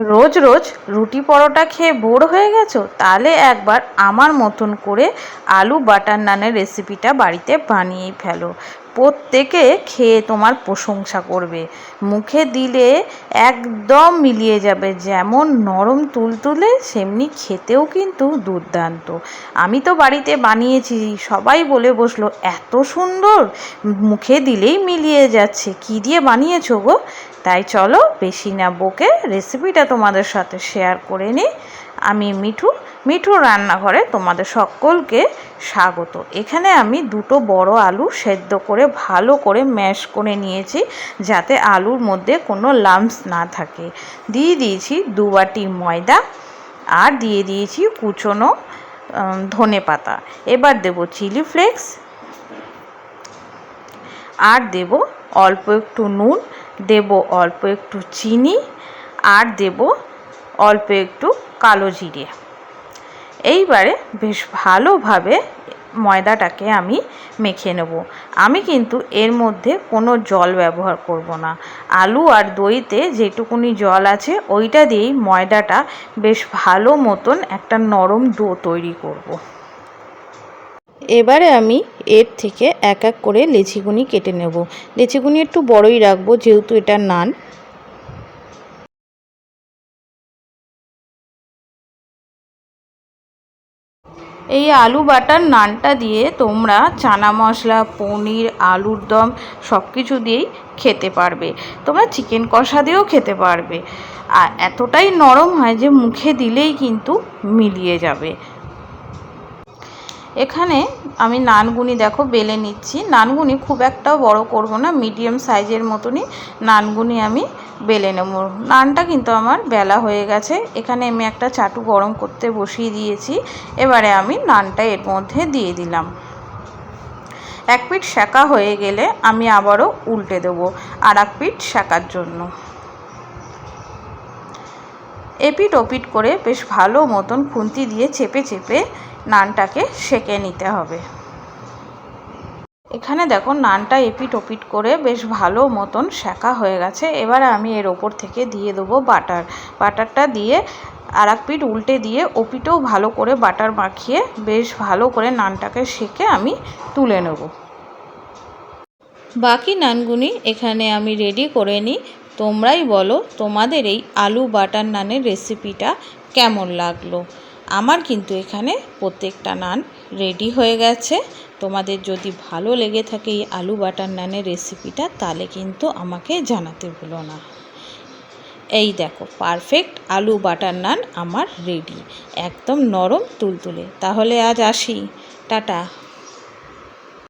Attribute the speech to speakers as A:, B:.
A: রোজ রোজ রুটি পরোটা খেয়ে বোর হয়ে গেছো? তাহলে একবার আমার মতন করে আলু বাটার নানের রেসিপিটা বাড়িতে বানিয়েই ফেলো। প্রত্যেকে খেয়ে তোমার প্রশংসা করবে, মুখে দিলে একদম মিলিয়ে যাবে। যেমন নরম তুলতুলে সেমনি খেতেও কিন্তু দুর্দান্ত। আমি তো বাড়িতে বানিয়েছি, সবাই বলে বসলো এত সুন্দর, মুখে দিলেই মিলিয়ে যাচ্ছে। কি দিয়ে বানিয়েছো গো? তাই চলো বেশি না বকে রেসিপিটা তোমাদের সাথে শেয়ার করে নিই। আমি মিঠু রান্নাঘরে তোমাদের সকলকে স্বাগত। এখানে আমি দুটো বড় আলু সেদ্ধ করে ভালো করে ম্যাশ করে নিয়েছি, যাতে আলুর মধ্যে কোনো লাম্পস না থাকে। দিয়ে দিয়েছি 2 বাটি ময়দা, আর দিয়ে দিয়েছি কুচনো ধনে পাতা। এবার দেব চিলি ফ্লেক্স, আর দেব অল্প একটু নুন, দেব অল্প একটু চিনি, আর দেব অল্প একটু কালো জিরে। এইবারে বেশ ভালোভাবে ময়দাটাকে আমি মেখে নেব। আমি কিন্তু এর মধ্যে কোনো জল ব্যবহার করব না। আলু আর দইতে যেটুকুনি জল আছে ওইটা দিয়েই ময়দাটা বেশ ভালো মতন একটা নরম ডো তৈরি করব। এবারে আমি এর থেকে এক এক করে লেচিগুনি কেটে নেব। লেচিগুনি একটু বড়ই রাখবো, যেহেতু এটা নান। এই আলু বাটার নানটা দিয়ে তোমরা চানা মশলা, পনির, আলুর দম সব কিছু দিয়েই খেতে পারবে। তোমরা চিকেন কষা দিয়েও খেতে পারবে। আর এতটাই নরম হয় যে মুখে দিলেই কিন্তু মিলিয়ে যাবে। এখানে আমি নানগুনি দেখো বেলে নিচ্ছি। নানগুনি খুব একটাও বড় করব না, মিডিয়াম সাইজের মতনই নানগুনি আমি বেলে নেব। নানটা কিন্তু আমার বেলা হয়ে গেছে। এখানে আমি একটা চাটু গরম করতে বসিয়ে দিয়েছি। এবারে আমি নানটা এর মধ্যে দিয়ে দিলাম। এক পিঠ সেঁকা হয়ে গেলে আমি আবারও উল্টে দেবো আর এক পিঠ সেঁকার জন্য। এপিঠ ওপিঠ করে বেশ ভালো মতন খুন্তি দিয়ে চেপে চেপে নানটাকে সেঁকে নিতে হবে। এখানে দেখো নানটা এপিঠ ওপিঠ করে বেশ ভালো মতন সেঁকা হয়ে গেছে। এবার আমি এর ওপর থেকে দিয়ে দেবো বাটার। বাটারটা দিয়ে আর এক পিঠ উল্টে দিয়ে ওপিঠেও ভালো করে বাটার মাখিয়ে বেশ ভালো করে নানটাকে সেঁকে আমি তুলে নেব। বাকি নানগুনি এখানে আমি রেডি করে নিই। তোমরাই বলো তোমাদের এই আলু বাটার নানের রেসিপিটা কেমন লাগলো। আমার কিন্তু এখানে প্রত্যেকটা নান রেডি হয়ে গেছে। তোমাদের যদি ভালো লেগে থাকে এই আলু বাটার নানের রেসিপিটা, তাহলে কিন্তু আমাকে জানাতে ভুলো না। এই দেখো পারফেক্ট আলু বাটার নান আমার রেডি, একদম নরম তুলতুলে। তাহলে আজ আসি, টাটা।